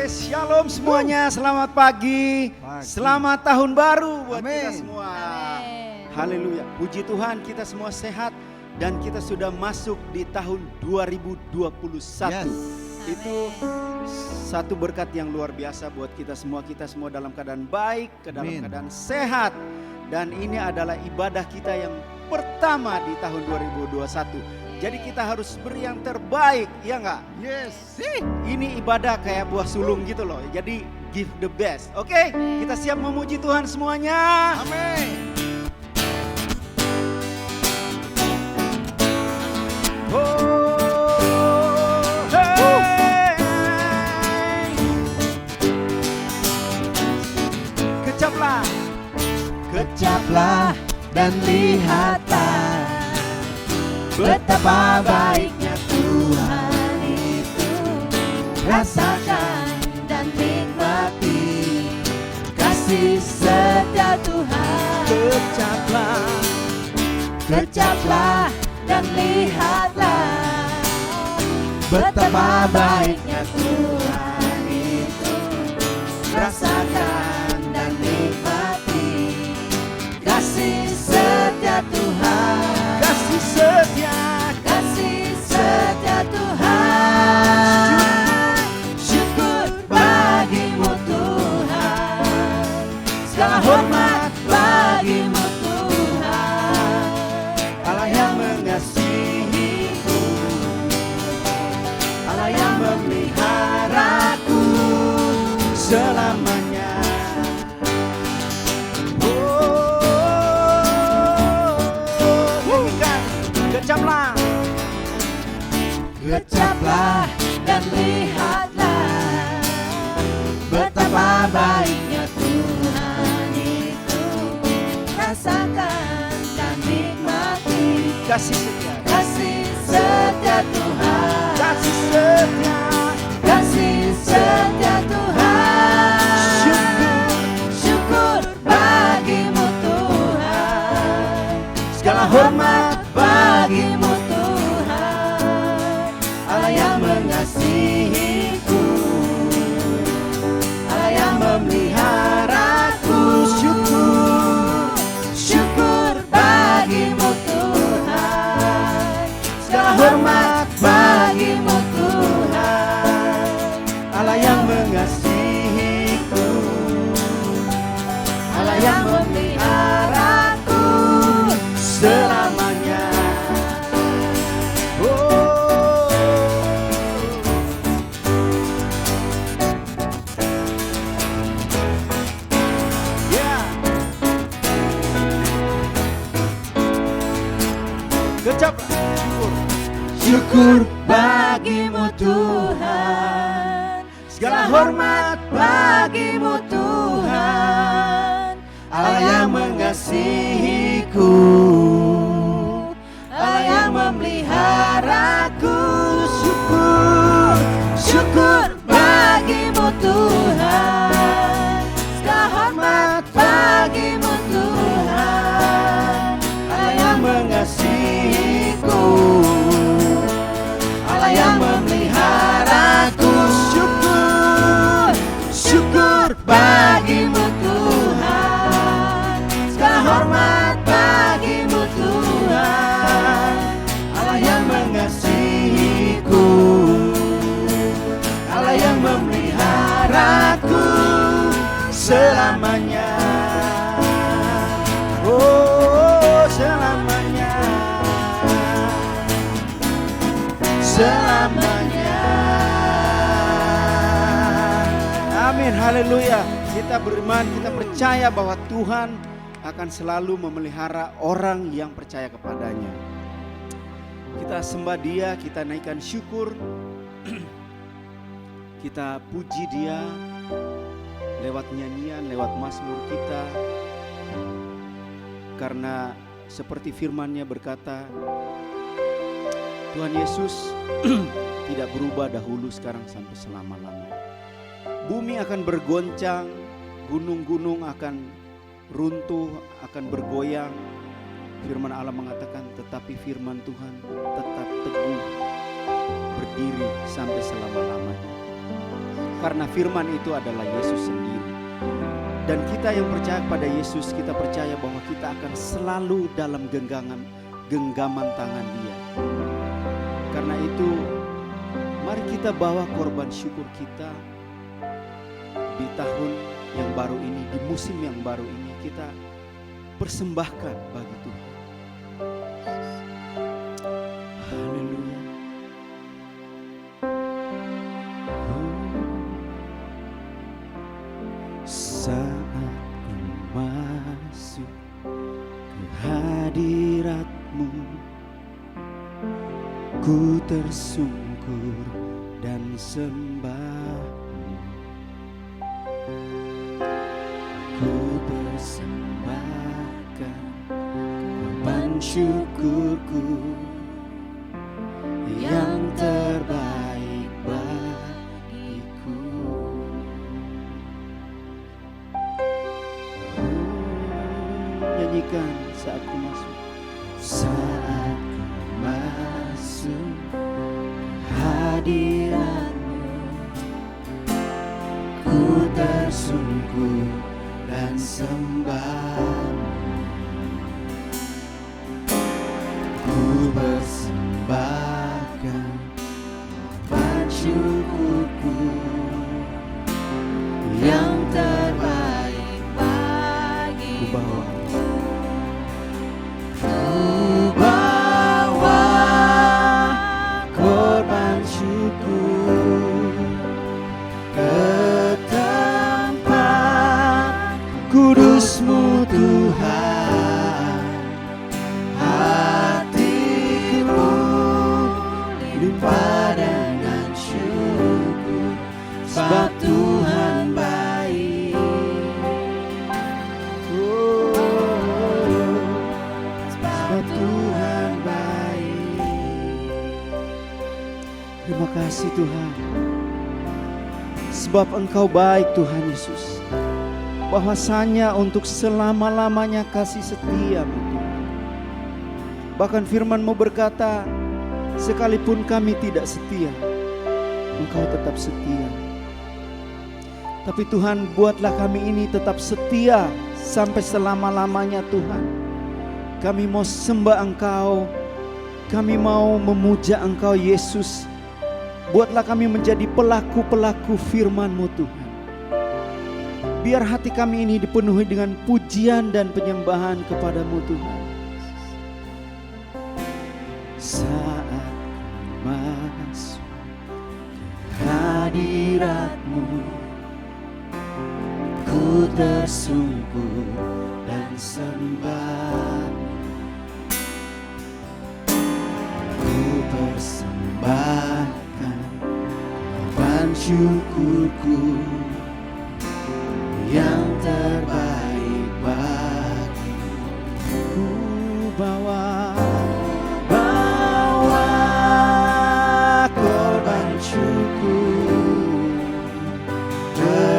Shalom semuanya, selamat pagi. Selamat tahun baru buat kita semua. Haleluya, puji Tuhan kita semua sehat dan kita sudah masuk di tahun 2021. Itu satu berkat yang luar biasa buat kita semua dalam keadaan baik, dalam keadaan sehat. Dan ini adalah ibadah kita yang pertama di tahun 2021. Jadi kita harus beri yang terbaik, ya enggak? Yes. Ini ibadah kayak buah sulung gitu loh. Jadi give the best. Oke? Kita siap memuji Tuhan semuanya. Amin. Kecaplah. Kecaplah dan lihatlah betapa baiknya Tuhan itu. Rasakan dan nikmati kasih setia Tuhan. Kecaplah. Kecaplah dan lihatlah betapa baiknya Tuhan itu. Rasakan dan nikmati kasih setia Tuhan. Kasih setia. Kasih setia Tuhan. Syukur bagimu Tuhan. Segala hormat bagimu Tuhan. Allah yang mengasihiku, Allah yang memeliharaku selamanya. Nyanyikan, kecaplah. Kecaplah dan lihatlah betapa baiknya Tuhan itu. Rasakan dan nikmati Kasih setia. kasih setia Tuhan. Kasih setia. Kasih setia Tuhan. Syukur bagimu Tuhan. Segala hormat bagimu Tuhan. Allah yang mengasihiku, Allah yang memeliharaku. Syukur bagimu Tuhan. Segala hormat bagimu Tuhan. Allah yang mengasihiku, Allah yang memeliharaku selamanya. Kecap, syukur. Syukur bagimu Tuhan. Segala hormat bagimu Tuhan. Allah yang mengasihiku, Allah yang memeliharaku. Syukur bagimu Tuhan. Segala hormat bagimu Tuhan. Allah yang mengasihiku, Allah yang memeliharaku. Syukur bagimu Tuhan. Segala hormat bagimu Tuhan. Allah yang mengasihiku, Allah yang memeliharaku Selamanya. Oh, selamanya. Selamanya. Amin, haleluya. Kita beriman, kita percaya bahwa Tuhan akan selalu memelihara orang yang percaya kepadanya. Kita sembah Dia, kita naikkan syukur. Kita puji Dia lewat nyanyian, lewat mazmur kita. Karena seperti firman-Nya berkata, Tuhan Yesus tidak berubah dahulu, sekarang, sampai selama-lamanya. Bumi akan bergoncang, gunung-gunung akan runtuh, akan bergoyang. Firman Allah mengatakan, tetapi firman Tuhan tetap teguh, berdiri sampai selama-lamanya. Karena firman itu adalah Yesus sendiri. Dan kita yang percaya pada Yesus, kita percaya bahwa kita akan selalu dalam genggaman tangan Dia. Karena itu, mari kita bawa korban syukur kita di tahun yang baru ini, di musim yang baru ini, kita persembahkan bagi Tuhan. Haleluya. Saat ku masuk ke hadirat-Mu, ku tersungkur dan sembah-Mu. Ku persembahkan korban syukurku yang terbaik bagiku. Nyanyikan saat ku masuk. Saat ku masuk hadirat-Mu, ku tersungkur dan sembah-Mu. Ku persembahkan korban syukurku yang terbaik bagi. Ku bawa korban syukur ke tempat kudus-Mu Tuhan. Hatiku limpah dengan syukur, sebab Tuhan baik. Sebab Tuhan baik. Terima kasih Tuhan, sebab Engkau baik Tuhan Yesus. Bahwasanya untuk selama-lamanya kasih setia-Mu Tuhan. Bahkan firman-Mu berkata, sekalipun kami tidak setia, Engkau tetap setia. Tapi Tuhan, buatlah kami ini tetap setia sampai selama-lamanya Tuhan. Kami mau sembah Engkau, kami mau memuja Engkau Yesus. Buatlah kami menjadi pelaku-pelaku firman-Mu Tuhan. Biar hati kami ini dipenuhi dengan pujian dan penyembahan kepada-Mu Tuhan. Saat ku masuk ke hadirat-Mu, ku tersungkur dan sembah-Mu. Ku persembahkan korban syukurku yang terbaik bagimu. Ku bawa korban syukur ke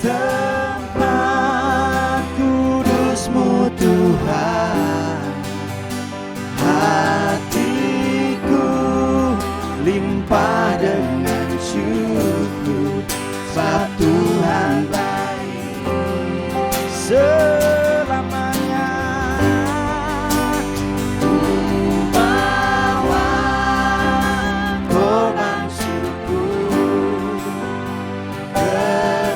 tempat kudus-Mu Tuhan. Hatiku limpah dengan syukur, sebab Tuhan baik selamanya. Ku bawa korban syukur ke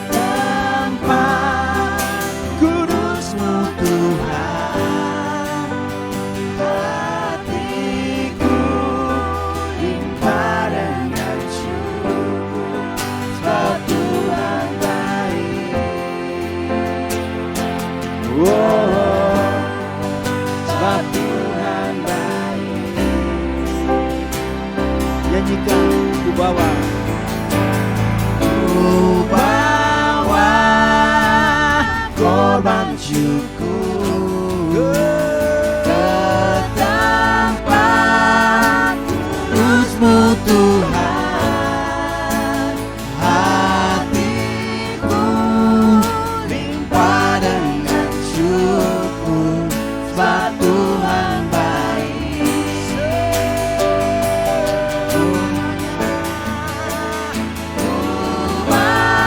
tempat kudus-Mu Tuhan. Hatiku limpah dengan syukur, sebab Tuhan baik. Sebab Tuhan baik. Nyanyikan, ku bawa korban syukur ke tempat kudus-Mu Tuhan. Hatiku limpah dengan syukur, sebab Tuhan baik. Ku bawa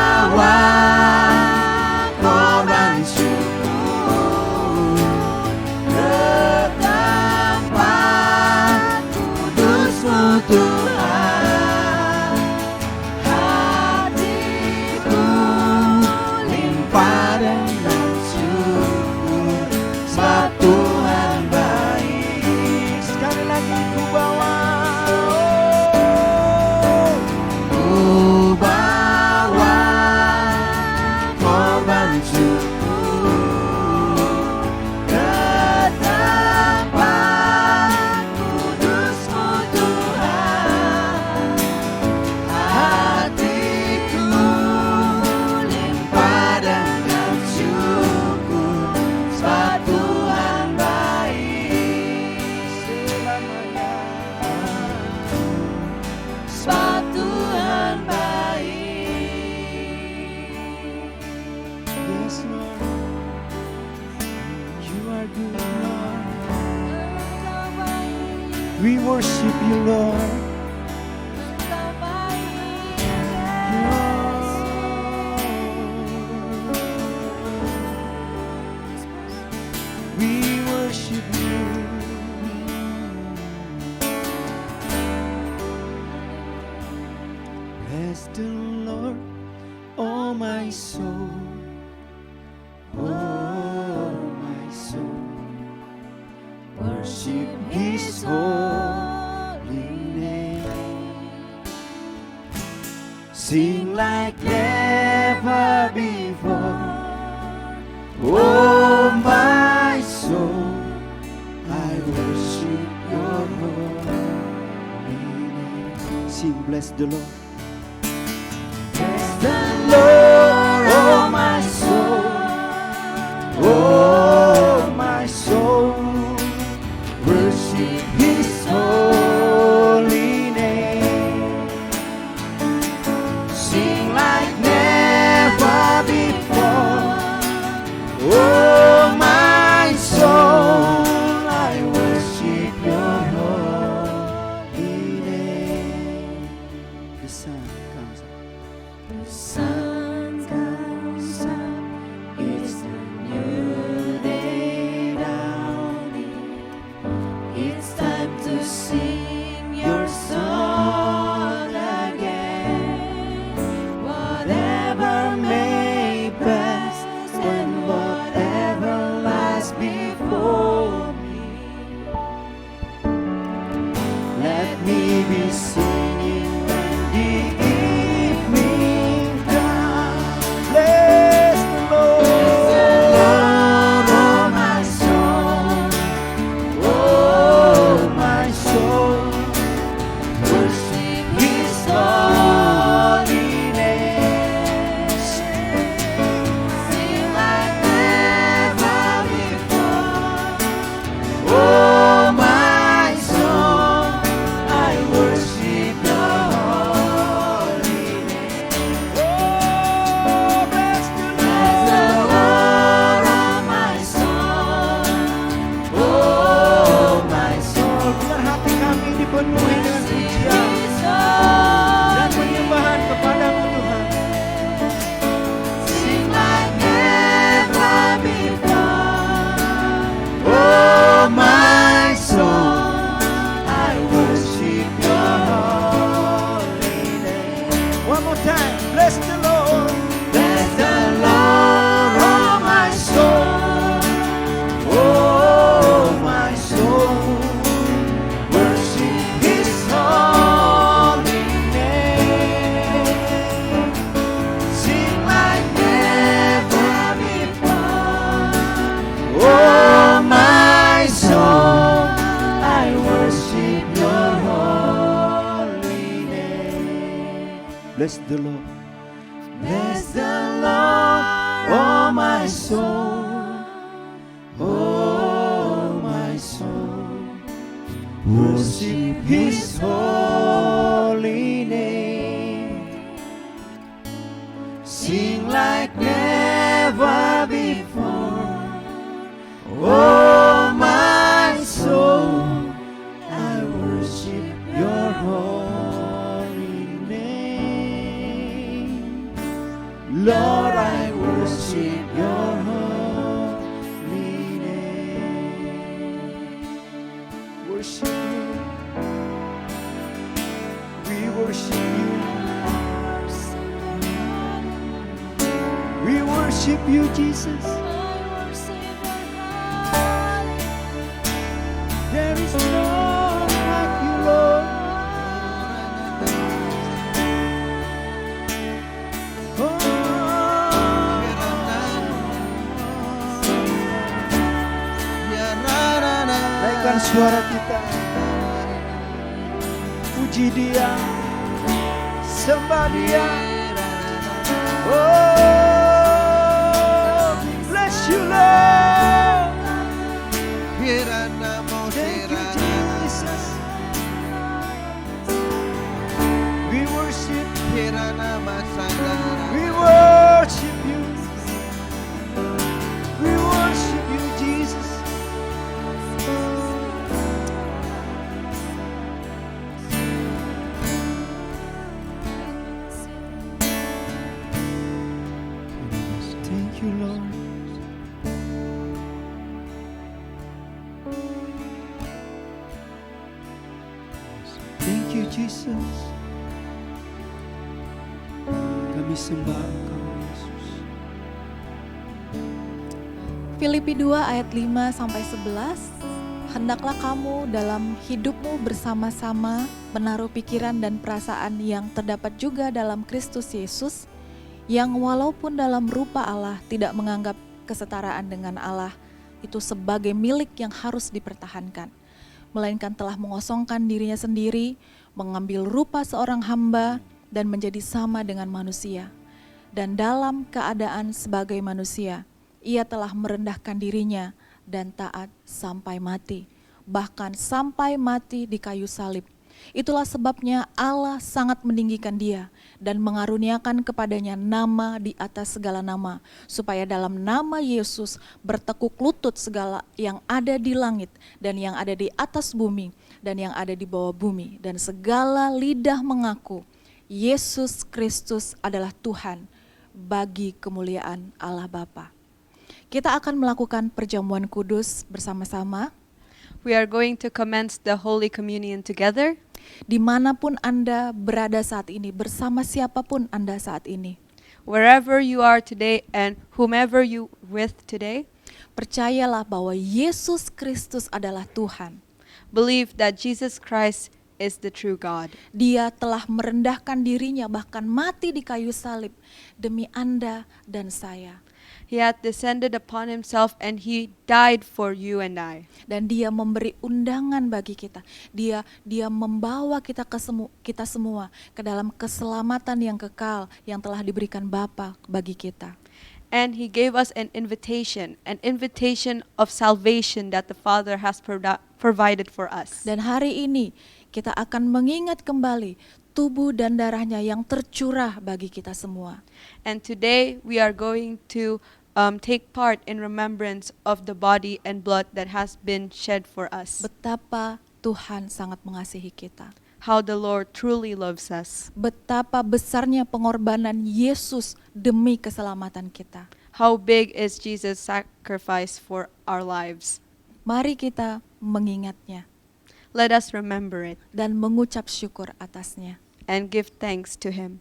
you, Lord. We worship you, Lord. We worship you. Bless the Lord, oh my soul. Oh my soul. Worship His holy name. Sing like never before. Oh my soul, I worship your holy name. Sing, bless the Lord. Bless the Lord, oh my soul. Oh my soul, worship His holy name. Sing like never before. Oh my soul, I worship your holy name. The sun comes up. The sun comes up. It's the new day dawning. It's time to sing your song again. Whatever may pass and whatever lies before me, let me be singing when the evening comes. Bless the Lord, oh my soul. Oh my soul, worship His holy name. Sing like never before. Oh my soul, I worship your holy name. Oh, bless the Lord, oh my soul. Oh my soul, biar hati kami dipenuhi dengan pujian dan penyembahan kepadamu Tuhan. Sing like never before. Oh my soul, I worship your holy name. One more time, bless the Lord. Bless the Lord, oh my soul. Oh my soul, worship His holy name. Sing like never before. Oh my soul, I worship your holy name. Bless the Lord. Bless the Lord, oh my soul. Oh my soul, worship His holy name. Sing like never before. Oh my soul, I worship your holy name. Lord, I worship your holy name. Worship you. We worship you. We worship you, Jesus. There is none like you, Lord. Naikkan suara kita, puji Dia, sembah Dia. Oh, bless you, Lord. Thank you, Jesus. We worship, we worship you. We worship you, Jesus. Jesus. Kami sembah Engkau, Yesus. Filipi 2 ayat 5 sampai 11. Hendaklah kamu dalam hidupmu bersama-sama menaruh pikiran dan perasaan yang terdapat juga dalam Kristus Yesus, yang walaupun dalam rupa Allah tidak menganggap kesetaraan dengan Allah itu sebagai milik yang harus dipertahankan, melainkan telah mengosongkan dirinya sendiri, mengambil rupa seorang hamba dan menjadi sama dengan manusia. Dan dalam keadaan sebagai manusia, ia telah merendahkan dirinya dan taat sampai mati, bahkan sampai mati di kayu salib. Itulah sebabnya Allah sangat meninggikan dia dan mengaruniakan kepadanya nama di atas segala nama, supaya dalam nama Yesus bertekuk lutut segala yang ada di langit dan yang ada di atas bumi dan yang ada di bawah bumi, dan segala lidah mengaku Yesus Kristus adalah Tuhan, bagi kemuliaan Allah Bapa. Kita akan melakukan perjamuan kudus bersama-sama. We are going to commence the Holy Communion together. Dimanapun Anda berada saat ini, bersama siapapun Anda saat ini. Wherever you are today and whomever you with today, Percayalah bahwa Yesus Kristus adalah Tuhan. believe that Jesus Christ is the true God. Dia telah merendahkan dirinya, bahkan mati di kayu salib demi Anda dan saya. He hath descended upon himself and he died for you and I. Dan dia memberi undangan bagi kita. Dia membawa kita kita semua ke dalam keselamatan yang kekal yang telah diberikan Bapa bagi kita. And he gave us an invitation of salvation that the Father has provided for us. Dan hari ini kita akan mengingat kembali tubuh dan darahnya yang tercurah bagi kita semua. And today we are going to take part in remembrance of the body and blood that has been shed for us. Betapa Tuhan sangat mengasihi kita. How the Lord truly loves us. Betapa besarnya pengorbanan Yesus demi keselamatan kita. How big is Jesus' sacrifice for our lives. Mari kita mengingatnya Let us remember it dan mengucap syukur atasnya. and give thanks to him.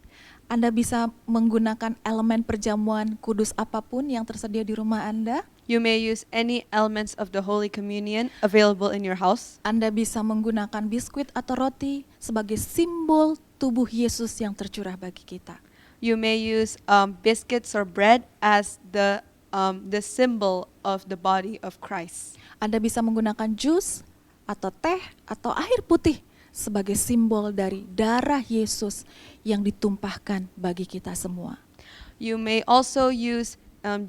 Anda bisa menggunakan elemen perjamuan kudus apapun yang tersedia di rumah Anda. You may use any elements of the Holy Communion available in your house. Anda bisa menggunakan biskuit atau roti sebagai simbol tubuh Yesus yang tercurah bagi kita. You may use biscuits or bread as the symbol of the body of Christ. Anda bisa menggunakan jus atau teh atau air putih sebagai simbol dari darah Yesus yang ditumpahkan bagi kita semua. You may also use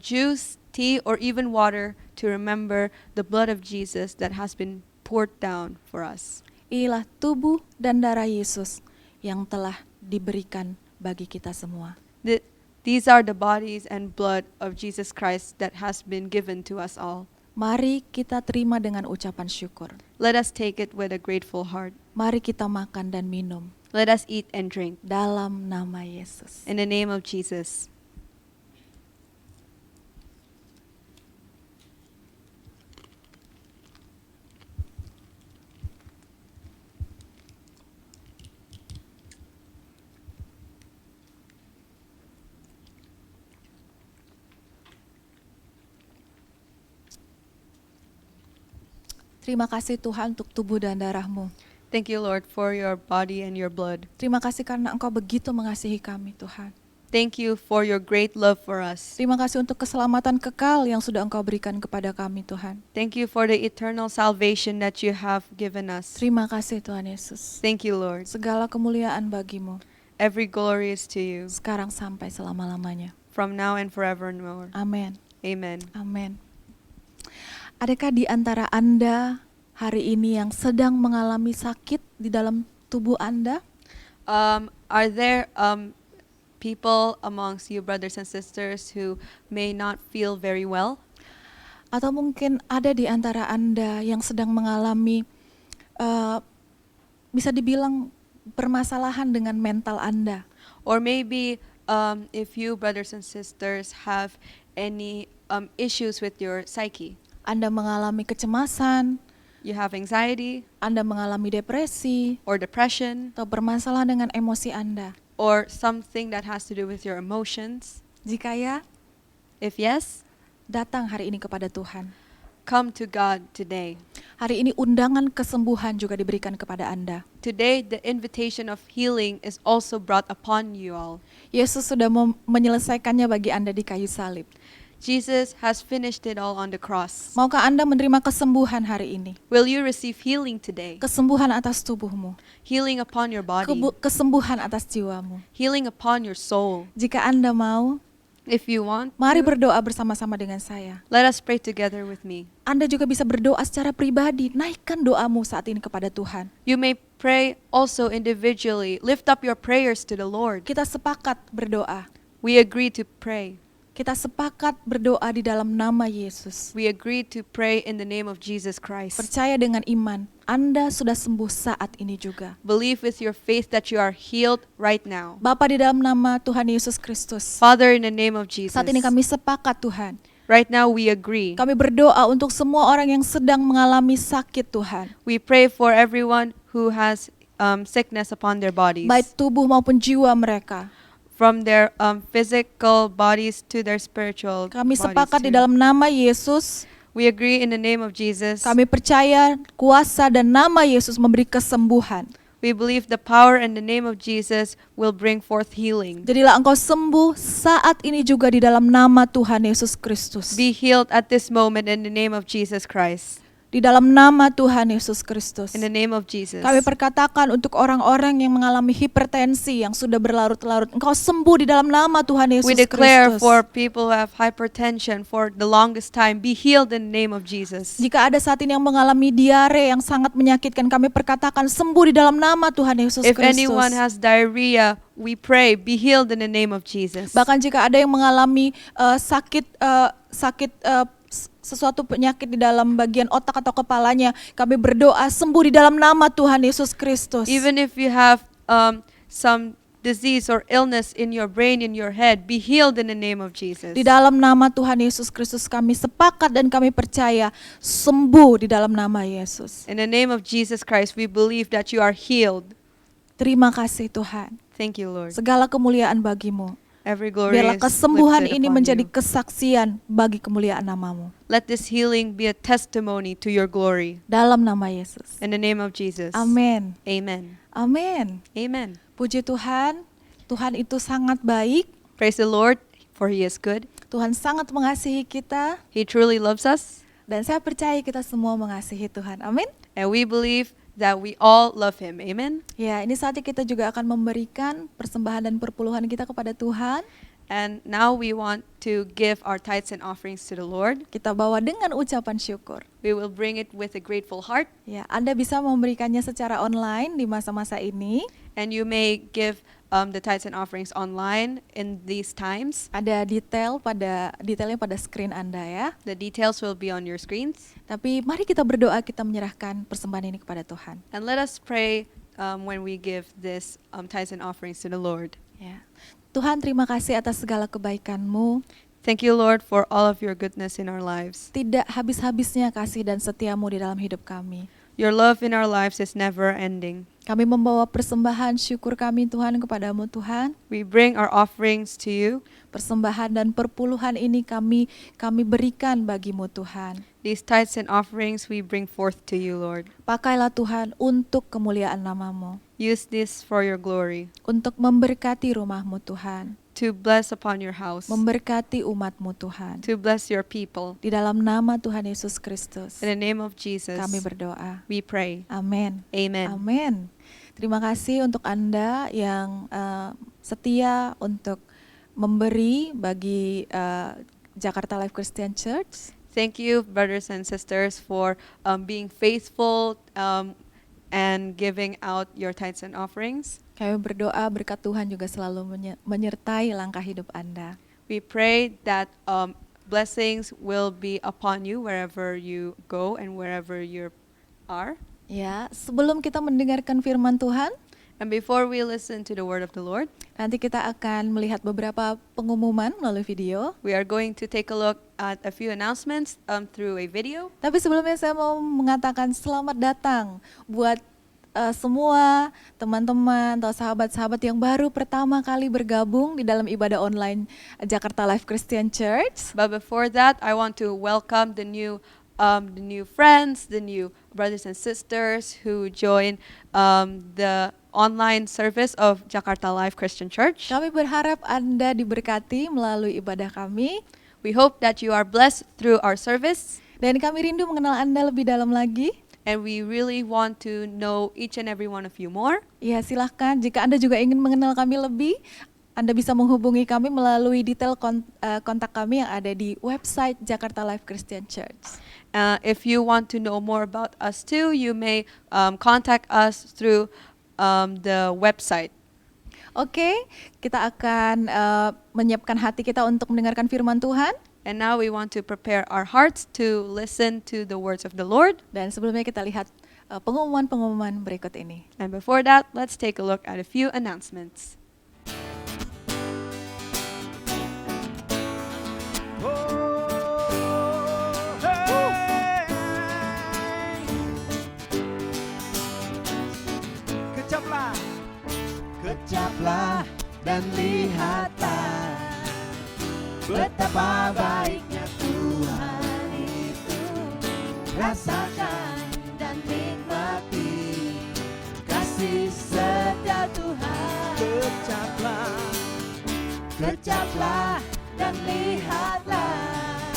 juice, tea, or even water to remember the blood of Jesus that has been poured down for us. Inilah tubuh dan darah Yesus yang telah diberikan bagi kita semua. These are the bodies and blood of Jesus Christ that has been given to us all. Mari kita terima dengan ucapan syukur. Let us take it with a grateful heart. Mari kita makan dan minum Let us eat and drink dalam nama Yesus. in the name of Jesus. Terima kasih Tuhan untuk tubuh dan darah-Mu. Thank you, Lord, for your body and your blood. Terima kasih karena Engkau begitu mengasihi kami Tuhan. Thank you for your great love for us. Terima kasih untuk keselamatan kekal yang sudah Engkau berikan kepada kami Tuhan. Thank you for the eternal salvation that you have given us. Terima kasih Tuhan Yesus. Thank you, Lord. Segala kemuliaan bagi-Mu Every glory is to you, sekarang sampai selama-lamanya. from now and forevermore. Amin. Amen. Amin. Adakah di antara Anda hari ini yang sedang mengalami sakit di dalam tubuh Anda? Are there people amongst you, brothers and sisters, who may not feel very well? Atau mungkin ada di antara Anda yang sedang mengalami bisa dibilang permasalahan dengan mental Anda? Or maybe if you, brothers and sisters, have any issues with your psyche. Anda mengalami kecemasan, you have anxiety Anda mengalami depresi, or depression atau bermasalah dengan emosi Anda. or something that has to do with your emotions. Jika ya, If yes, datang hari ini kepada Tuhan. come to God today. Hari ini undangan kesembuhan juga diberikan kepada Anda. Today, the invitation of healing is also brought upon you all. Yesus sudah menyelesaikannya bagi Anda di kayu salib. Jesus has finished it all on the cross. Maukah Anda menerima kesembuhan hari ini? Will you receive healing today? Kesembuhan atas tubuhmu, Healing upon your body, kesembuhan atas jiwamu. healing upon your soul. Jika Anda mau, If you want, mari berdoa bersama-sama dengan saya. let us pray together with me. Anda juga bisa berdoa secara pribadi. Naikkan doamu saat ini kepada Tuhan. You may pray also individually. Lift up your prayers to the Lord. Kita sepakat berdoa. We agree to pray. Kita sepakat berdoa di dalam nama Yesus. We agree to pray in the name of Jesus Christ. Percaya dengan iman, Anda sudah sembuh saat ini juga. Believe with your faith that you are healed right now. Bapa, di dalam nama Tuhan Yesus Kristus, Father, in the name of Jesus, saat ini kami sepakat Tuhan. right now we agree. Kami berdoa untuk semua orang yang sedang mengalami sakit Tuhan. We pray for everyone who has sickness upon their bodies, Baik tubuh maupun jiwa mereka. from their physical bodies to their spiritual Kami bodies sepakat di too. dalam nama Yesus. We agree in the name of Jesus. Kami percaya kuasa dan nama Yesus memberi kesembuhan. We believe the power and the name of Jesus will bring forth healing. Jadilah engkau sembuh saat ini juga di dalam nama Tuhan Yesus Kristus. Be healed at this moment in the name of Jesus Christ. Di dalam nama Tuhan Yesus Kristus. In the name of Jesus. Kami perkatakan untuk orang-orang yang mengalami hipertensi yang sudah berlarut-larut, engkau sembuh di dalam nama Tuhan Yesus We Kristus. declare for people who have hypertension for the longest time, be healed in the name of Jesus. Jika ada saat ini yang mengalami diare yang sangat menyakitkan, kami perkatakan sembuh di dalam nama Tuhan Yesus If Kristus. anyone has diarrhea, we pray, be healed in the name of Jesus. Bahkan jika ada yang mengalami sesuatu penyakit di dalam bagian otak atau kepalanya, kami berdoa sembuh di dalam nama Tuhan Yesus Kristus. Even if you have some disease or illness in your brain, in your head, be healed in the name of Jesus. Di dalam nama Tuhan Yesus Kristus kami sepakat dan kami percaya sembuh di dalam nama Yesus. In the name of Jesus Christ, we believe that you are healed. Terima kasih Tuhan. Thank you, Lord. Segala kemuliaan bagimu. Every glory Biarlah is kesembuhan lifted ini upon menjadi you. kesaksian bagi kemuliaan namamu. Let this healing be a testimony to your glory. Dalam nama Yesus. In the name of Jesus. Amin. Amen. Amin. Amen. Puji Tuhan, Tuhan itu sangat baik. Praise the Lord, for He is good. Tuhan sangat mengasihi kita. He truly loves us, Dan saya percaya kita semua mengasihi Tuhan. Amin. and we believe that we all love Him. Amen. Ya, ini saatnya kita juga akan memberikan persembahan dan perpuluhan kita kepada Tuhan. And now we want to give our tithes and offerings to the Lord. Kita bawa dengan ucapan syukur. We will bring it with a grateful heart, Ya, Anda bisa memberikannya secara online di masa-masa ini. and you may give the tithes and offerings online in these times. Ada detailnya pada screen Anda ya. The details will be on your screens. Tapi mari kita berdoa, kita menyerahkan persembahan ini kepada Tuhan. And let us pray when we give this tithes and offerings to the Lord. Ya. Tuhan, terima kasih atas segala kebaikan-Mu. Thank you, Lord, for all of your goodness in our lives. Tidak habis-habisnya kasih dan setia-Mu di dalam hidup kami. Your love in our lives is never ending. Kami membawa persembahan syukur kami Tuhan kepadamu Tuhan. We bring our offerings to you. Persembahan dan perpuluhan ini kami berikan bagimu Tuhan. These tithes and offerings we bring forth to you, Lord. Pakailah Tuhan untuk kemuliaan namamu. Use this for your glory, Untuk memberkati rumahmu Tuhan. to bless upon your house, Memberkati umatmu Tuhan. to bless your people. Di dalam nama Tuhan Yesus Kristus. In the name of Jesus, Kami berdoa. we pray. Amin. Amen. Amin. Terima kasih untuk Anda yang setia untuk memberi bagi Jakarta Life Christian Church. Thank you, brothers and sisters, for being faithful and giving out your tithes and offerings. Kami berdoa berkat Tuhan juga selalu menyertai langkah hidup Anda. We pray that blessings will be upon you wherever you go and wherever you are. Ya, sebelum kita mendengarkan firman Tuhan, And before we listen to the word of the Lord, nanti kita akan melihat beberapa pengumuman melalui video. we are going to take a look at a few announcements through a video. Tapi sebelumnya saya mau mengatakan selamat datang buat semua teman-teman atau sahabat-sahabat yang baru pertama kali bergabung di dalam ibadah online Jakarta Life Christian Church. But before that, I want to welcome the new friends, the new brothers and sisters who join the online service of Jakarta Life Christian Church. Kami berharap Anda diberkati melalui ibadah kami. We hope that you are blessed through our service, Dan kami rindu mengenal Anda lebih dalam lagi. and we really want to know each and every one of you more. Ya silahkan, jika Anda juga ingin mengenal kami lebih, Anda bisa menghubungi kami melalui detail kontak kami yang ada di website Jakarta Life Christian Church. If you want to know more about us too, you may contact us through the website. Oke, kita akan menyiapkan hati kita untuk mendengarkan firman Tuhan. And now we want to prepare our hearts to listen to the words of the Lord. Dan sebelumnya kita lihat pengumuman-pengumuman berikut ini. And before that, let's take a look at a few announcements. Kecaplah, kecaplah dan lihatlah betapa baiknya Tuhan itu. Rasakan dan nikmati kasih setia Tuhan. Kecaplah, kecaplah dan lihatlah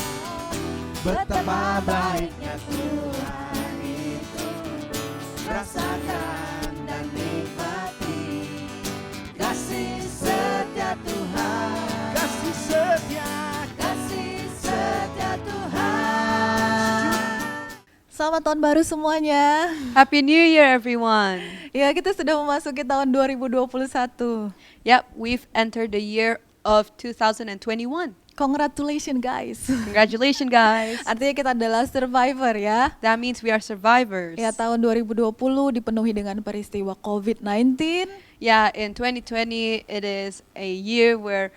betapa baiknya Tuhan itu. Rasakan dan nikmati kasih setia Tuhan. Kasih setia Tuhan. Selamat tahun baru semuanya. Happy New Year, everyone. Ya, kita sudah memasuki tahun 2021. Yep, we've entered the year of 2021. Congratulations guys. Congratulations, guys. Artinya kita adalah survivor ya. That means we are survivors. Ya, tahun 2020 dipenuhi dengan peristiwa COVID-19. Yeah, in 2020, it is a year where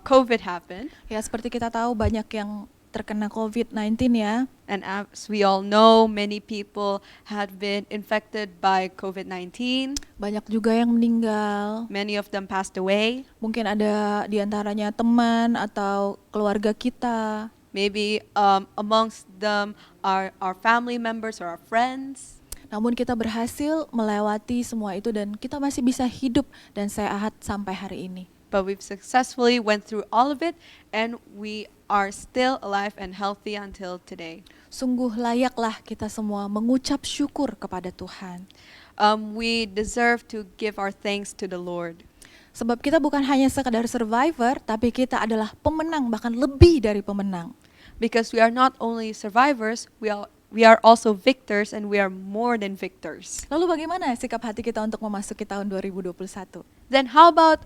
COVID happened. Ya, seperti kita tahu banyak yang terkena COVID-19 ya. And as we all know, many people had been infected by COVID-19. Banyak juga yang meninggal. Many of them passed away. Mungkin ada di antaranya teman atau keluarga kita. Maybe amongst them are our family members or our friends. Namun kita berhasil melewati semua itu dan kita masih bisa hidup dan sehat sampai hari ini. But we've successfully went through all of it, and we are still alive and healthy until today. Sungguh layaklah kita semua mengucap syukur kepada Tuhan. We deserve to give our thanks to the Lord. Sebab kita bukan hanya sekadar survivor, tapi kita adalah pemenang, bahkan lebih dari pemenang. Because we are not only survivors, we are also victors, and we are more than victors. Lalu bagaimana sikap hati kita untuk memasuki tahun 2021? Then how about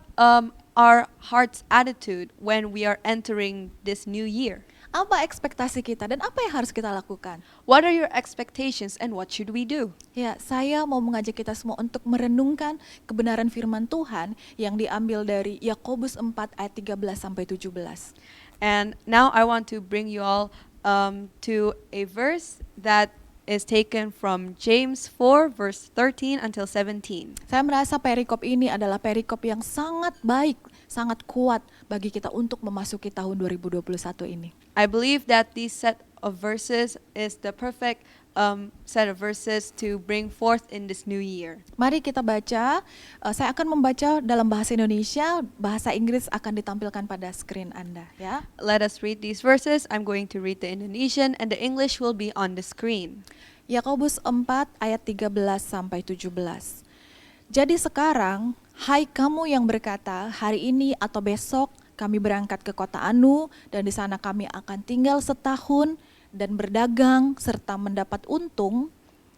our heart's attitude when we are entering this new year? Apa ekspektasi kita dan apa yang harus kita lakukan? What are your expectations and what should we do? Ya, saya mau mengajak kita semua untuk merenungkan kebenaran firman Tuhan yang diambil dari Yakobus 4 ayat 13 sampai 17. And now I want to bring you all to a verse that is taken from James 4 verse 13 until 17. Saya merasa perikop ini adalah perikop yang sangat baik, sangat kuat bagi kita untuk memasuki tahun 2021 ini. I believe that this set of verses is the perfect set of verses to bring forth in this new year. Mari kita baca. Saya akan membaca dalam bahasa Indonesia, bahasa Inggris akan ditampilkan pada screen Anda ya. Let us read these verses. I'm going to read the Indonesian and the English will be on the screen. Yakobus 4 ayat 13 sampai 17. Jadi sekarang, hai kamu yang berkata, hari ini atau besok kami berangkat ke kota Anu dan di sana kami akan tinggal setahun dan berdagang serta mendapat untung,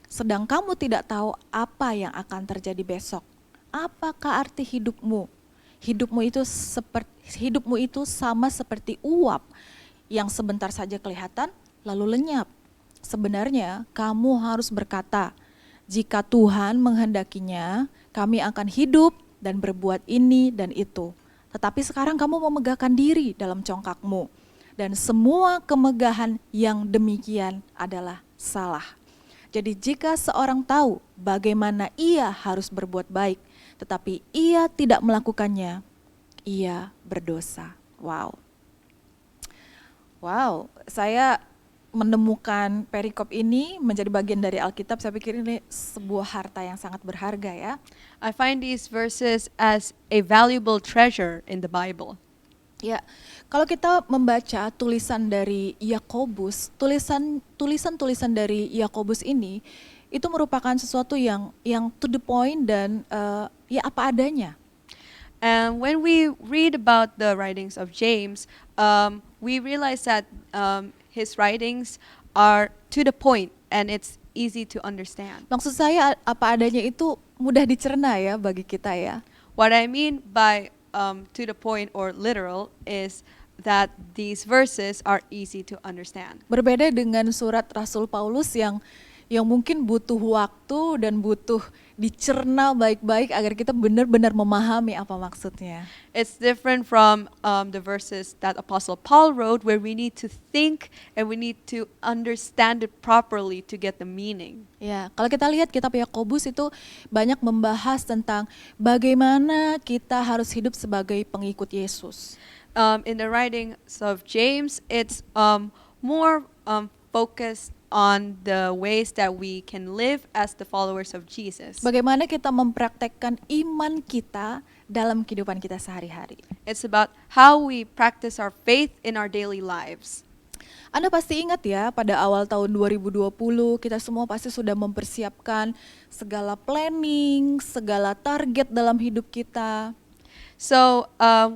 sedang kamu tidak tahu apa yang akan terjadi besok. Apakah arti hidupmu? Hidupmu itu sama seperti uap yang sebentar saja kelihatan lalu lenyap. Sebenarnya kamu harus berkata, jika Tuhan menghendakinya, kami akan hidup dan berbuat ini dan itu. Tetapi sekarang kamu memegahkan diri dalam congkakmu. Dan semua kemegahan yang demikian adalah salah. Jadi jika seorang tahu bagaimana ia harus berbuat baik, tetapi ia tidak melakukannya, ia berdosa. Wow. Wow, saya menemukan perikop ini menjadi bagian dari Alkitab. Saya pikir ini sebuah harta yang sangat berharga ya. I find these verses as a valuable treasure in the Bible. Ya, kalau kita membaca tulisan dari Yakobus, tulisan dari Yakobus ini itu merupakan sesuatu yang to the point dan ya apa adanya. And when we read about the writings of James, we realize that his writings are to the point and it's easy to understand. Maksud saya apa adanya itu mudah dicerna ya bagi kita ya. What I mean by to the point or literal is that these verses are easy to understand. Berbeda dengan surat Rasul Paulus yang mungkin butuh waktu dan butuh dicerna baik-baik agar kita benar-benar memahami apa maksudnya. It's different from the verses that Apostle Paul wrote, where we need to think and we need to understand it properly to get the meaning. Ya, kalau kita lihat kitab Yakobus itu banyak membahas tentang bagaimana kita harus hidup sebagai pengikut Yesus. In the writings of James, it's more focused on the ways that we can live as the followers of Jesus. Bagaimana kita mempraktekkan iman kita dalam kehidupan kita sehari-hari. It's about how we practice our faith in our daily lives. Anda pasti ingat ya, pada awal tahun 2020 kita semua pasti sudah mempersiapkan segala planning, segala target dalam hidup kita. So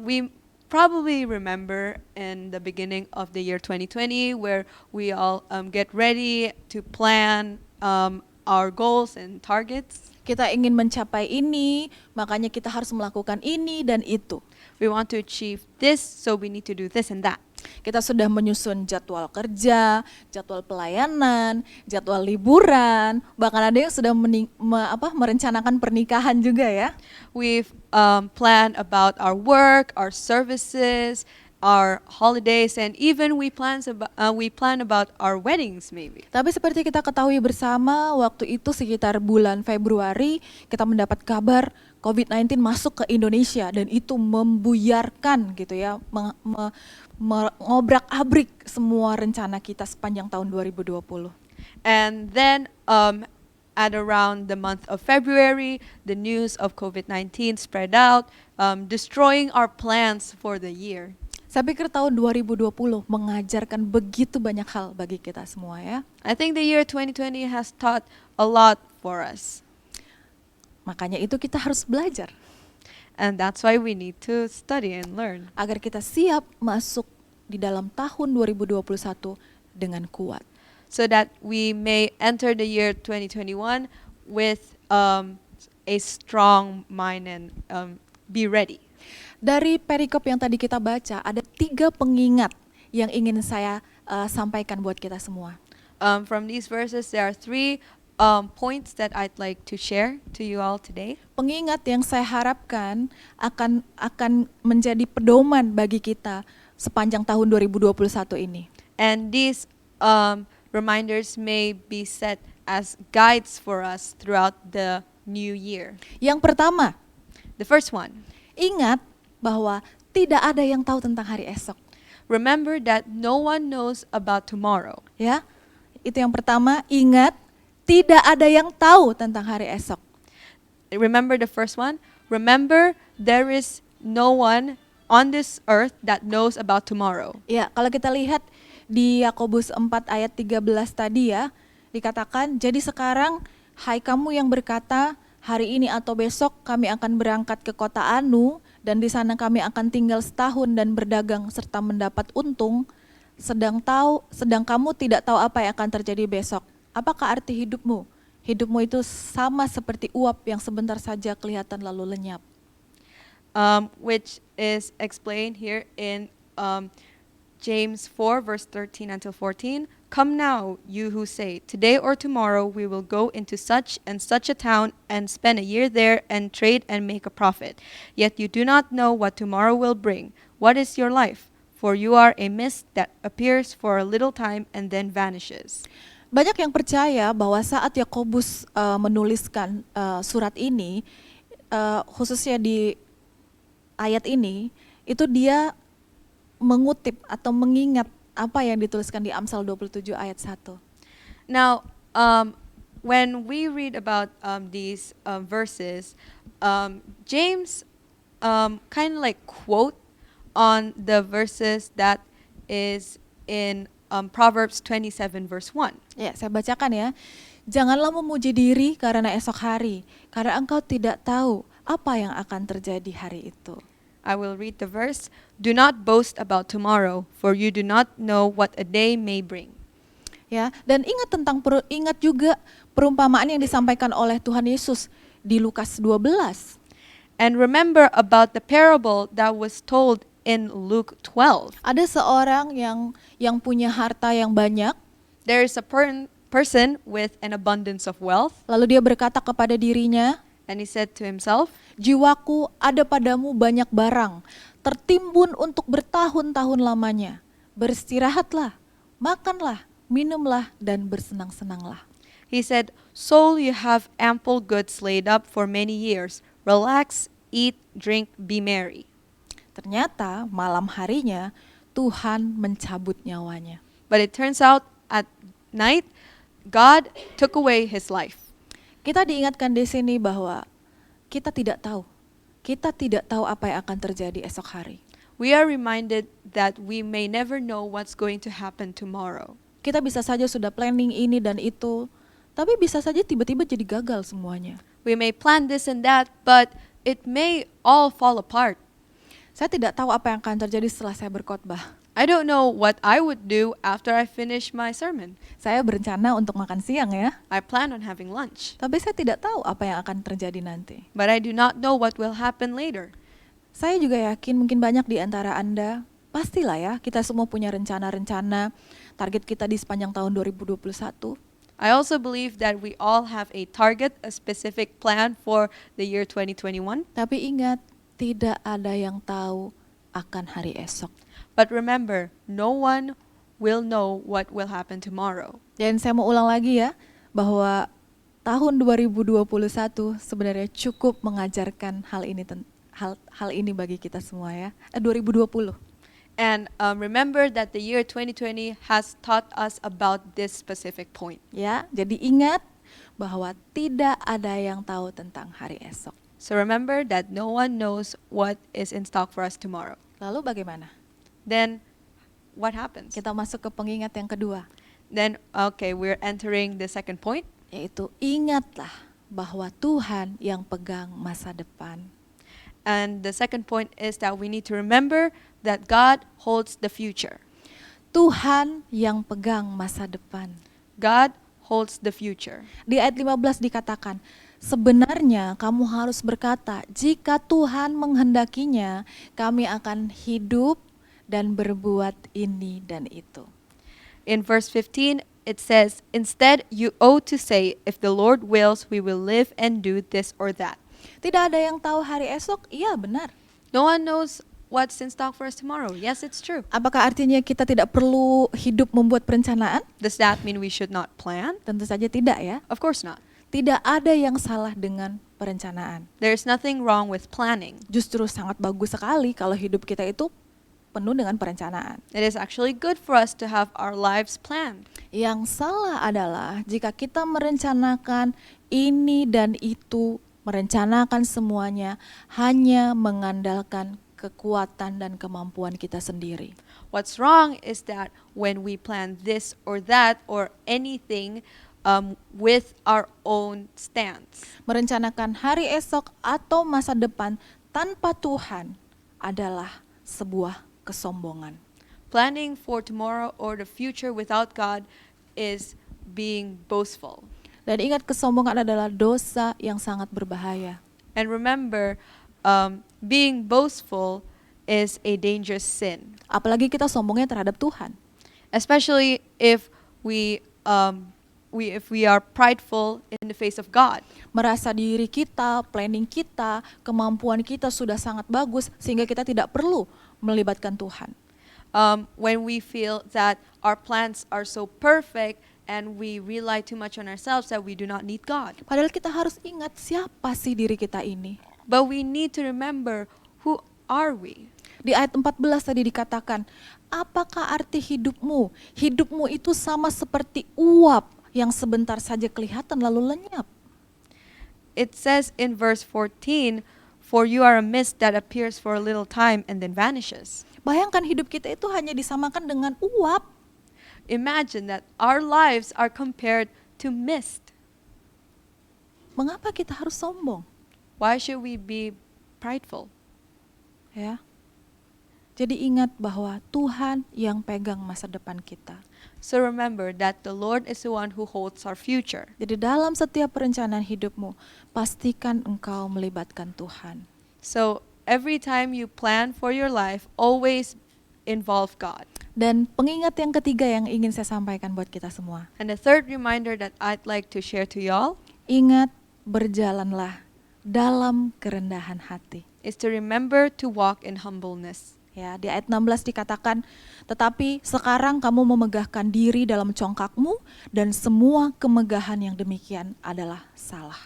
we probably remember in the beginning of the year 2020 where we all get ready to plan our goals and targets. Kita ingin mencapai ini, makanya kita harus melakukan ini dan itu. We want to achieve this, so we need to do this and that. Kita sudah menyusun jadwal kerja, jadwal pelayanan, jadwal liburan, bahkan ada yang sudah merencanakan pernikahan juga ya. We've planned about our work, our services, our holidays, and even we plan about our weddings maybe. Tapi seperti kita ketahui bersama, waktu itu sekitar bulan Februari kita mendapat kabar COVID-19 masuk ke Indonesia dan itu membuyarkan gitu ya, mengobrak-abrik semua rencana kita sepanjang tahun 2020. And then at around the month of February, the news of COVID-19 spread out, destroying our plans for the year. Saya pikir tahun 2020 mengajarkan begitu banyak hal bagi kita semua ya. I think the year 2020 has taught a lot for us. Makanya itu kita harus belajar. And that's why we need to study and learn. Agar kita siap masuk di dalam tahun 2021 dengan kuat. So that we may enter the year 2021 with a strong mind and be ready. Dari perikop yang tadi kita baca, ada 3 pengingat yang ingin saya sampaikan buat kita semua. From these verses, there are 3 points that I'd like to share to you all today. Pengingat yang saya harapkan akan menjadi pedoman bagi kita sepanjang tahun 2021 ini. And these reminders may be set as guides for us throughout the new year. Yang pertama, The first one, ingat bahwa tidak ada yang tahu tentang hari esok. remember that no one knows about tomorrow. Ya, itu yang pertama, ingat tidak ada yang tahu tentang hari esok. Remember the first one? Remember there is no one on this earth that knows about tomorrow. Ya, kalau kita lihat di Yakobus 4 ayat 13 tadi ya, dikatakan, jadi sekarang hai kamu yang berkata, hari ini atau besok kami akan berangkat ke kota Anu, dan di sana kami akan tinggal setahun dan berdagang serta mendapat untung, sedang kamu tidak tahu apa yang akan terjadi besok. Apakah arti hidupmu? Hidupmu itu sama seperti uap yang sebentar saja kelihatan lalu lenyap. Which is explained here in James 4 verse 13 until 14. Come now, you who say, today or tomorrow we will go into such and such a town and spend a year there and trade and make a profit. Yet you do not know what tomorrow will bring. What is your life? For you are a mist that appears for a little time and then vanishes. Banyak yang percaya bahwa saat Yakobus menuliskan surat ini, khususnya di ayat ini, itu dia mengutip atau mengingat apa yang dituliskan di Amsal 27 ayat 1. Now, when we read about these verses, James kind of like quote on the verses that is in Proverbs 27 verse 1. Ya, saya bacakan ya. Janganlah memuji diri karena esok hari, karena engkau tidak tahu apa yang akan terjadi hari itu. I will read the verse. Do not boast about tomorrow, for you do not know what a day may bring. Ya, dan ingat juga perumpamaan yang disampaikan oleh Tuhan Yesus di Lukas 12. And remember about the parable that was told in Luke 12. Ada seorang yang punya harta yang banyak, There is a person with an abundance of wealth, lalu dia berkata kepada dirinya, and he said to himself, jiwaku ada padamu banyak barang, tertimbun untuk bertahun-tahun lamanya. Beristirahatlah, makanlah, minumlah, dan bersenang-senanglah. he said, soul, you have ample goods laid up for many years. Relax, eat, drink, be merry. Ternyata malam harinya Tuhan mencabut nyawanya. But it turns out at night, God took away his life. Kita diingatkan di sini bahwa kita tidak tahu. Kita tidak tahu apa yang akan terjadi esok hari. We are reminded that we may never know what's going to happen tomorrow. Kita bisa saja sudah planning ini dan itu, tapi bisa saja tiba-tiba jadi gagal semuanya. We may plan this and that, but it may all fall apart. Saya tidak tahu apa yang akan terjadi setelah saya berkhotbah. I don't know what I would do after I finish my sermon. Saya berencana untuk makan siang ya, I plan on having lunch, tapi saya tidak tahu apa yang akan terjadi nanti. but I do not know what will happen later. Saya juga yakin mungkin banyak di antara Anda, pastilah ya, kita semua punya rencana-rencana, target kita di sepanjang tahun 2021. I also believe that we all have a target, a specific plan for the year 2021. Tapi ingat, tidak ada yang tahu akan hari esok. But remember, no one will know what will happen tomorrow. Dan saya mau ulang lagi ya, bahwa tahun 2021 sebenarnya cukup mengajarkan hal ini bagi kita semua ya. 2020. And remember that the year 2020 has taught us about this specific point. Ya, jadi ingat bahwa tidak ada yang tahu tentang hari esok. So remember that no one knows what is in stock for us tomorrow. Lalu bagaimana? Then what happens? Kita masuk ke pengingat yang kedua, Then, okay, we're entering the second point. yaitu ingatlah bahwa Tuhan yang pegang masa depan. And the second point is that we need to remember that God holds the future. Tuhan yang pegang masa depan. God holds the future. Di ayat 15 dikatakan, sebenarnya kamu harus berkata, jika Tuhan menghendakinya, kami akan hidup dan berbuat ini dan itu. In verse 15, it says, instead you ought to say, if the Lord wills, we will live and do this or that. Tidak ada yang tahu hari esok? Iya, benar. No one knows what's in stock for us tomorrow. Yes, it's true. Apakah artinya kita tidak perlu hidup membuat perencanaan? Does that mean we should not plan? Tentu saja tidak ya. Of course not. Tidak ada yang salah dengan perencanaan. There's nothing wrong with planning. Justru sangat bagus sekali kalau hidup kita itu penuh dengan perencanaan. It is actually good for us to have our lives planned. Yang salah adalah jika kita merencanakan ini dan itu, merencanakan semuanya hanya mengandalkan kekuatan dan kemampuan kita sendiri. What's wrong is that when we plan this or that or anything with our own stance. Merencanakan hari esok atau masa depan tanpa Tuhan adalah sebuah kesombongan. Planning for tomorrow or the future without God is being boastful. Dan ingat, kesombongan adalah dosa yang sangat berbahaya. And remember, being boastful is a dangerous sin, Apalagi kita sombongnya terhadap Tuhan. especially if if we are prideful in the face of God. Merasa diri kita, planning kita, kemampuan kita sudah sangat bagus sehingga kita tidak perlu melibatkan Tuhan. When we feel that our plans are so perfect and we rely too much on ourselves that we do not need God. Padahal kita harus ingat siapa sih diri kita ini. But we need to remember, who are we? Di ayat 14 tadi dikatakan, apakah arti hidupmu? Hidupmu itu sama seperti uap yang sebentar saja kelihatan lalu lenyap. It says in verse 14, for you are a mist that appears for a little time and then vanishes. Bayangkan hidup kita itu hanya disamakan dengan uap. Imagine that our lives are compared to mist. Mengapa kita harus sombong? Why should we be prideful? Ya. Jadi ingat bahwa Tuhan yang pegang masa depan kita. So remember that the Lord is the one who holds our future. Jadi dalam setiap perencanaan hidupmu, pastikan engkau melibatkan Tuhan. So every time you plan for your life, always involve God. Dan pengingat yang ketiga yang ingin saya sampaikan buat kita semua. And the third reminder that I'd like to share to y'all Ingat, berjalanlah dalam kerendahan hati. is to remember to walk in humbleness. Ya, di ayat 16 dikatakan, tetapi sekarang kamu memegahkan diri dalam congkakmu dan semua kemegahan yang demikian adalah salah.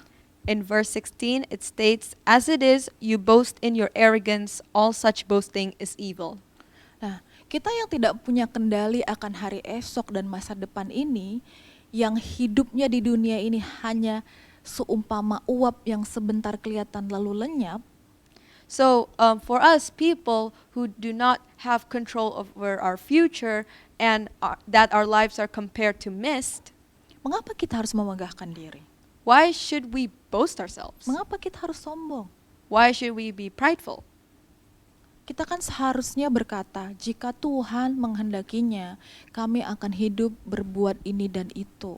In verse 16, it states, as it is, you boast in your arrogance, all such boasting is evil. Nah, kita yang tidak punya kendali akan hari esok dan masa depan ini, yang hidupnya di dunia ini hanya seumpama uap yang sebentar kelihatan lalu lenyap. So for us people who do not have control over our future and that our lives are compared to mist, Mengapa kita harus memegahkan diri? why should we boast ourselves? Mengapa kita harus sombong? Why should we be prideful? Kita kan seharusnya berkata, jika Tuhan menghendakinya, kami akan hidup berbuat ini dan itu.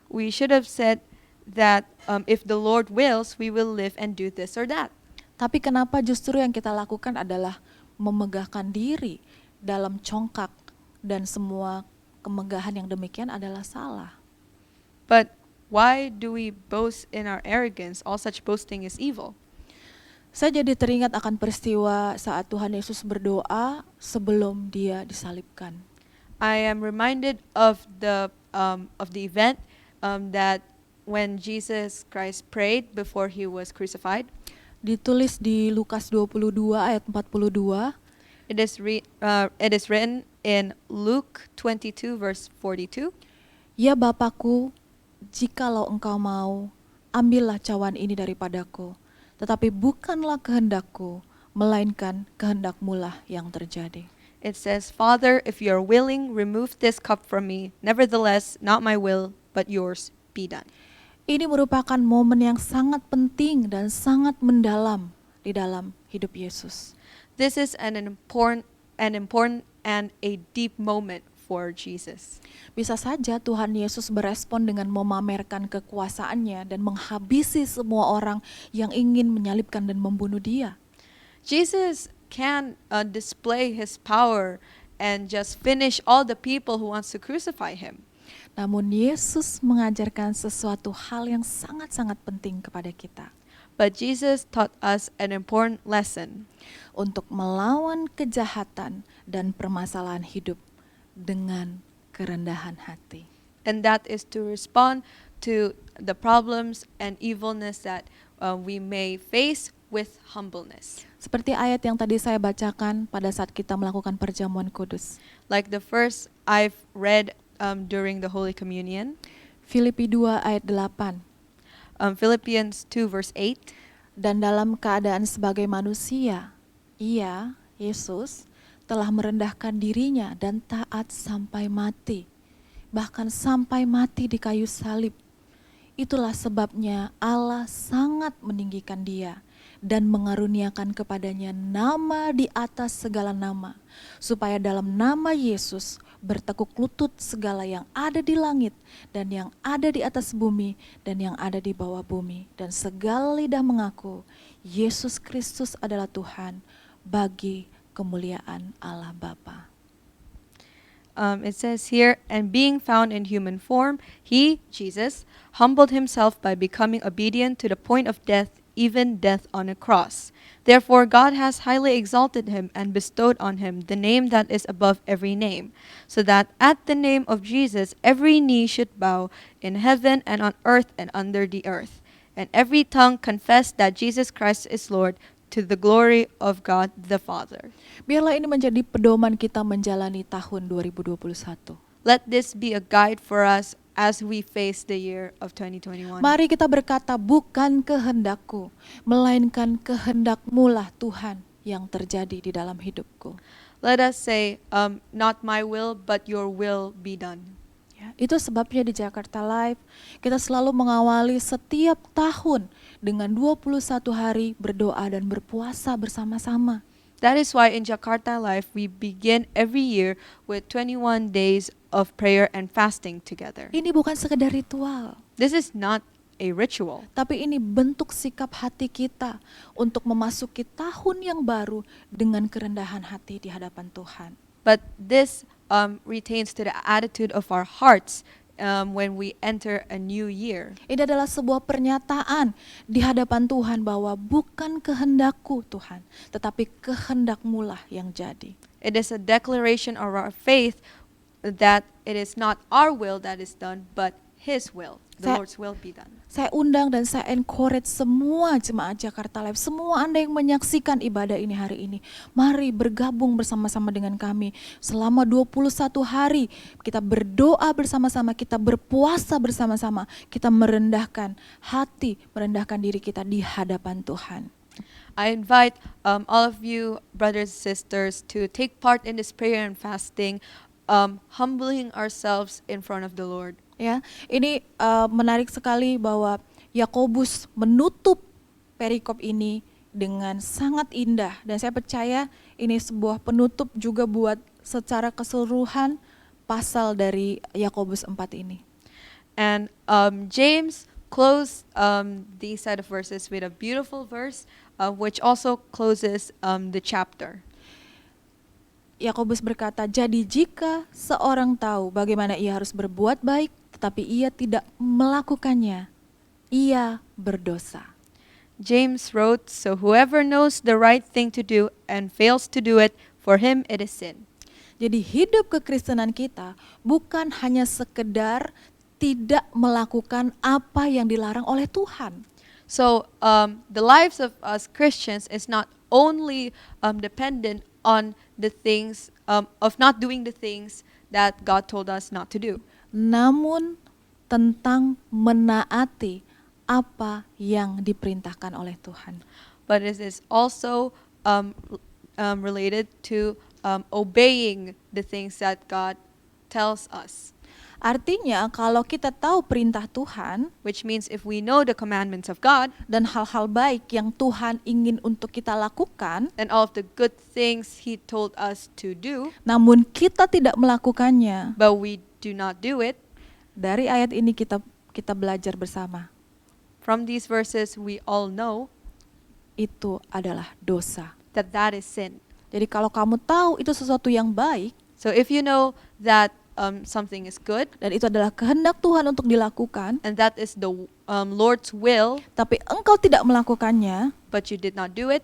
We should have said that if the Lord wills, we will live and do this or that. Tapi kenapa justru yang kita lakukan adalah memegahkan diri dalam congkak dan semua kemegahan yang demikian adalah salah. But why do we boast in our arrogance? All such boasting is evil. Saya jadi teringat akan peristiwa saat Tuhan Yesus berdoa sebelum dia disalibkan. I am reminded of the event that when Jesus Christ prayed before he was crucified. Ditulis di Lukas 22 ayat 42. It is written in Luke 22 verse 42. Ya Bapakku, jikalau engkau mau, ambillah cawan ini daripadaku. Tetapi bukanlah kehendakku, melainkan kehendak-Mu-lah yang terjadi. It says, Father, if you are willing, remove this cup from me. Nevertheless, not my will, but yours be done. Ini merupakan momen yang sangat penting dan sangat mendalam di dalam hidup Yesus. This is an important and a deep moment for Jesus. Bisa saja Tuhan Yesus berespon dengan memamerkan kekuasaannya dan menghabisi semua orang yang ingin menyalibkan dan membunuh dia. Jesus can display his power and just finish all the people who wants to crucify him. Namun Yesus mengajarkan sesuatu hal yang sangat-sangat penting kepada kita. But Jesus taught us an important lesson. Untuk melawan kejahatan dan permasalahan hidup dengan kerendahan hati. And that is to respond to the problems and evilness that we may face with humbleness. Seperti ayat yang tadi saya bacakan pada saat kita melakukan perjamuan kudus. Like the verse I've read during the Holy Communion. Filipi 2 ayat 8. Philippians 2 verse 8. Dan dalam keadaan sebagai manusia, ia, Yesus, telah merendahkan dirinya dan taat sampai mati. Bahkan sampai mati di kayu salib. Itulah sebabnya Allah sangat meninggikan dia dan mengaruniakan kepadanya nama di atas segala nama, supaya dalam nama Yesus bertekuk lutut segala yang ada di langit dan yang ada di atas bumi dan yang ada di bawah bumi, dan segala lidah mengaku Yesus Kristus adalah Tuhan bagi kemuliaan Allah Bapa. it says here, and being found in human form, he, Jesus, humbled himself by becoming obedient to the point of death, even death on a cross. Therefore God has highly exalted him and bestowed on him the name that is above every name, so that at the name of Jesus every knee should bow in heaven and on earth and under the earth, and every tongue confess that Jesus Christ is Lord, to the glory of God the Father. Biarlah ini menjadi pedoman kita menjalani tahun 2021. Let this be a guide for us as we face the year of 2021. Mari kita berkata, bukan kehendakku, melainkan kehendak-Mu lah Tuhan yang terjadi di dalam hidupku. Let us say, not my will, but your will be done. Ya, itu sebabnya di Jakarta Live kita selalu mengawali setiap tahun dengan 21 hari berdoa dan berpuasa bersama-sama. That is why in Jakarta Life we begin every year with 21 days of prayer and fasting together. Ini bukan sekedar ritual, This is not a ritual, tapi ini bentuk sikap hati kita untuk memasuki tahun yang baru dengan kerendahan hati di hadapan Tuhan. but this retains to the attitude of our hearts when we enter a new year. Ini adalah sebuah pernyataan di hadapan Tuhan bahwa bukan kehendakku Tuhan, tetapi kehendak-Mu lah yang jadi. It is a declaration of our faith that it is not our will that is done, but His will, the Saya- Lord's will be done. Saya undang dan saya encourage semua jemaat Jakarta Live, semua Anda yang menyaksikan ibadah ini hari ini, mari bergabung bersama-sama dengan kami. Selama 21 hari kita berdoa bersama-sama, kita berpuasa bersama-sama, kita merendahkan hati, merendahkan diri kita di hadapan Tuhan. I invite all of you, brothers and sisters, to take part in this prayer and fasting, humbling ourselves in front of the Lord. Ya, ini menarik sekali bahwa Yakobus menutup perikop ini dengan sangat indah, dan saya percaya ini sebuah penutup juga buat secara keseluruhan pasal dari Yakobus 4 ini. And James closed these set of verses with a beautiful verse, which also closes the chapter. Yakobus berkata, jadi jika seorang tahu bagaimana ia harus berbuat baik, tetapi ia tidak melakukannya, ia berdosa. James wrote, so whoever knows the right thing to do and fails to do it, for him it is sin. Jadi hidup kekristenan kita bukan hanya sekedar tidak melakukan apa yang dilarang oleh Tuhan. So the lives of us Christians is not only dependent on the things of not doing the things that God told us not to do, Namun tentang menaati apa yang diperintahkan oleh Tuhan. but it is also related to obeying the things that God tells us. Artinya kalau kita tahu perintah Tuhan Which means if we know the commandments of God dan hal-hal baik yang Tuhan ingin untuk kita lakukan, and all of the good things He told us to do, namun kita tidak melakukannya, but we do not do it, dari ayat ini kita belajar bersama. from these verses we all know Itu adalah dosa. that that is sin. Jadi kalau kamu tahu itu sesuatu yang baik So if you know that something is good dan itu adalah kehendak Tuhan untuk dilakukan, and that is the Lord's will, tapi engkau tidak melakukannya, but you did not do it,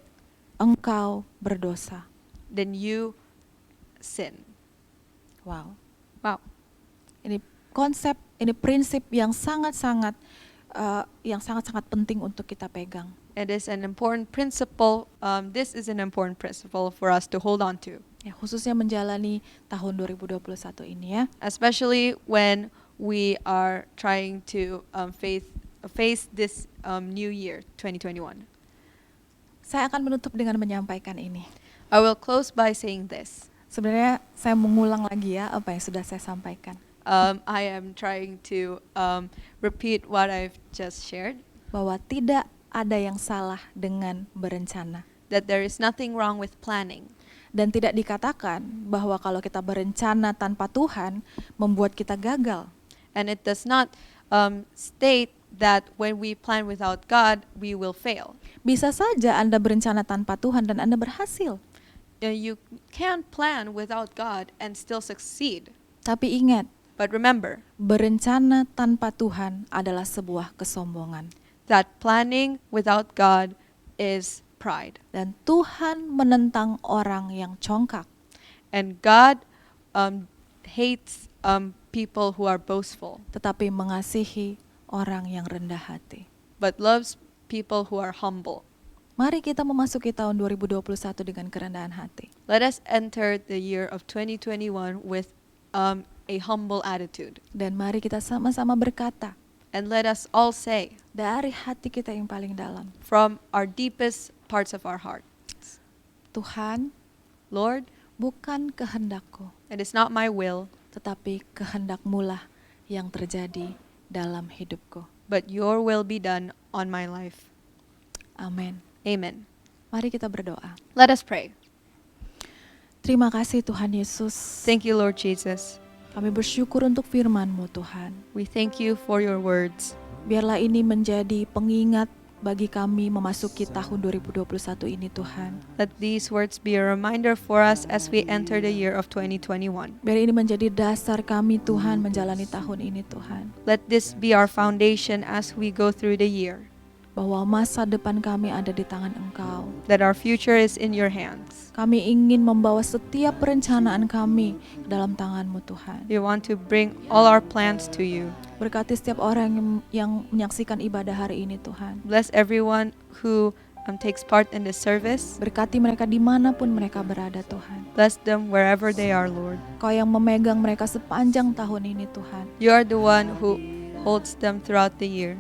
engkau berdosa. then you sin. Wow. Wow. Ini konsep, ini prinsip yang sangat-sangat penting untuk kita pegang. It is an important principle. This is an important principle for us to hold on to, Ya, khususnya menjalani tahun 2021 ini ya. especially when we are trying to face this new year, 2021. Saya akan menutup dengan menyampaikan ini. I will close by saying this. Sebenarnya saya mengulang lagi ya apa yang sudah saya sampaikan. I am trying to repeat what I've just shared, Bahwa tidak ada yang salah dengan berencana. that there is nothing wrong with planning. Dan tidak dikatakan bahwa kalau kita berencana tanpa Tuhan membuat kita gagal. And it does not state that when we plan without God, we will fail. Bisa saja Anda berencana tanpa Tuhan dan Anda berhasil. You can plan without God and still succeed. Tapi ingat, But remember berencana tanpa Tuhan adalah sebuah kesombongan. that planning without God is pride. Dan Tuhan menentang orang yang congkak. And God hates people who are boastful, Tetapi mengasihi orang yang rendah hati. but loves people who are humble. Mari kita memasuki tahun 2021 dengan kerendahan hati. Let us enter the year of 2021 with a humble attitude. Dan mari kita sama-sama berkata, And let us all say dari hati kita yang paling dalam, from our deepest parts of our heart, Tuhan, Lord, bukan kehendakku, it is not my will, tetapi kehendak-Mu lah yang terjadi dalam hidupku. but your will be done on my life. Amin. Amen. Mari kita berdoa. Let us pray. Terima kasih Tuhan Yesus. Thank you, Lord Jesus. Kami bersyukur untuk firman-Mu Tuhan. We thank you for your words. Biarlah ini menjadi pengingat bagi kami memasuki tahun 2021 ini Tuhan. Let these words be a reminder for us as we enter the year of 2021. Biar ini menjadi dasar kami Tuhan menjalani tahun ini Tuhan. Let this be our foundation as we go through the year, Bahwa masa depan kami ada di tangan Engkau. that our future is in your hands. Kami ingin membawa setiap perencanaan kami ke dalam tangan-Mu Tuhan. We want to bring all our plans to you. Berkati setiap orang yang menyaksikan ibadah hari ini Tuhan. Bless everyone who takes part in this service. Berkati mereka dimanapun mereka berada Tuhan. Bless them wherever they are, Lord. Kau yang memegang mereka sepanjang tahun ini Tuhan. You are the one who holds them throughout the year.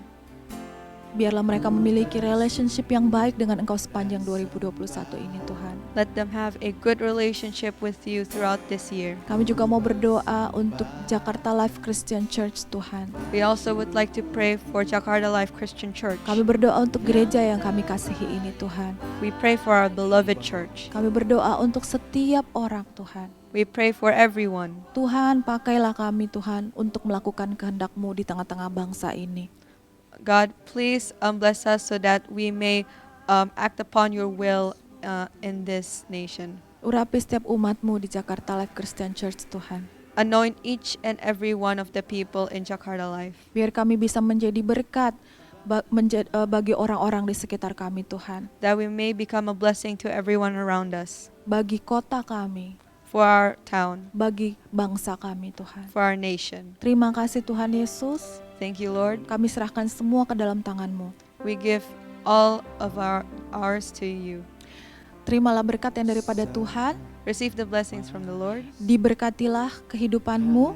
Biarlah mereka memiliki relationship yang baik dengan Engkau sepanjang 2021 ini Tuhan. Let them have a good relationship with you throughout this year. Kami juga mau berdoa untuk Jakarta Life Christian Church Tuhan. We also would like to pray for Jakarta Life Christian Church. Kami berdoa untuk gereja yang kami kasihi ini Tuhan. We pray for our beloved church. Kami berdoa untuk setiap orang Tuhan. We pray for everyone. Tuhan, pakailah kami Tuhan untuk melakukan kehendak-Mu di tengah-tengah bangsa ini. God, please bless us so that we may act upon your will in this nation. Urapi setiap umat-Mu di Jakarta Life Christian Church Tuhan. Anoint each and every one of the people in Jakarta Life. Biar kami bisa menjadi berkat bagi orang-orang di sekitar kami Tuhan. That we may become a blessing to everyone around us. Bagi kota kami, For our town. bagi bangsa kami Tuhan. For our nation. Terima kasih Tuhan Yesus. Thank you, Lord. Kami serahkan semua ke dalam tangan-Mu. We give all of ours to you. Terimalah berkat yang daripada Tuhan. Receive the blessings from the Lord. Diberkatilah kehidupan-Mu.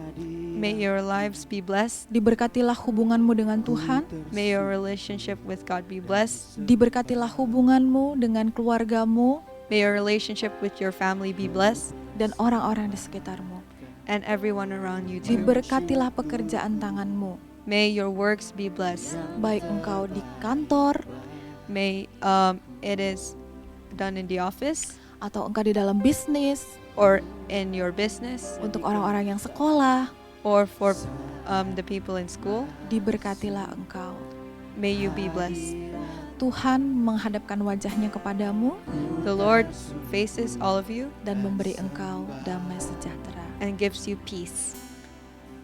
May your lives be blessed. Diberkatilah hubungan-Mu dengan Tuhan. May your relationship with God be blessed. Diberkatilah hubungan-Mu dengan keluarga-Mu May your relationship with your family be blessed. dan orang-orang di sekitar-Mu. And everyone around you too. Diberkatilah pekerjaan tangan-Mu. May your works be blessed. Baik engkau di kantor May it is done in the office atau engkau di dalam bisnis, or in your business untuk orang-orang yang sekolah, or for the people in school. diberkatilah engkau. May you be blessed. Tuhan menghadapkan wajahnya kepadamu The Lord faces all of you dan memberi engkau damai sejahtera. and gives you peace.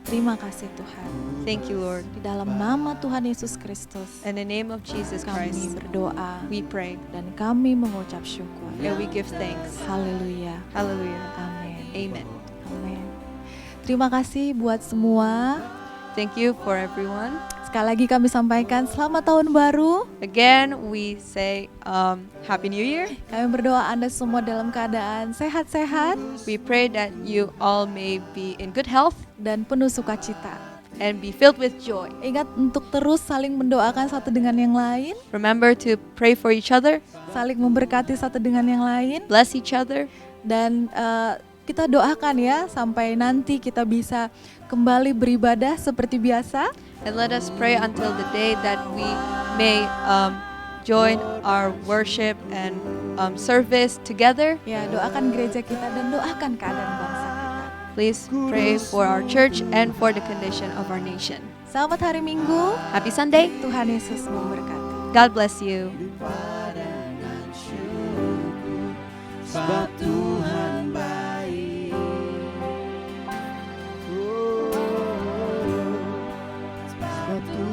Terima kasih Tuhan. Thank you, Lord. Di dalam nama Tuhan Yesus Kristus, In the name of Jesus kami Christ, berdoa we pray dan kami mengucap syukur. and we give thanks. Haleluya. Hallelujah. Amin. Amen. Amin. Terima kasih buat semua. Thank you for everyone. Sekali lagi kami sampaikan selamat tahun baru. Again, we say Happy New Year. Kami berdoa Anda semua dalam keadaan sehat-sehat We pray that you all may be in good health dan penuh sukacita. and be filled with joy. Ingat untuk terus saling mendoakan satu dengan yang lain, Remember to pray for each other, saling memberkati satu dengan yang lain, bless each other, dan kita doakan ya sampai nanti kita bisa kembali beribadah seperti biasa. and let us pray until the day that we may join our worship and service together. Ya, doakan gereja kita dan doakan keadaan bangsa kita. Please pray for our church and for the condition of our nation. Selamat hari Minggu. Happy Sunday. Tuhan Yesus memberkati. God bless you. Sebab Tuhan baik. Tuhan.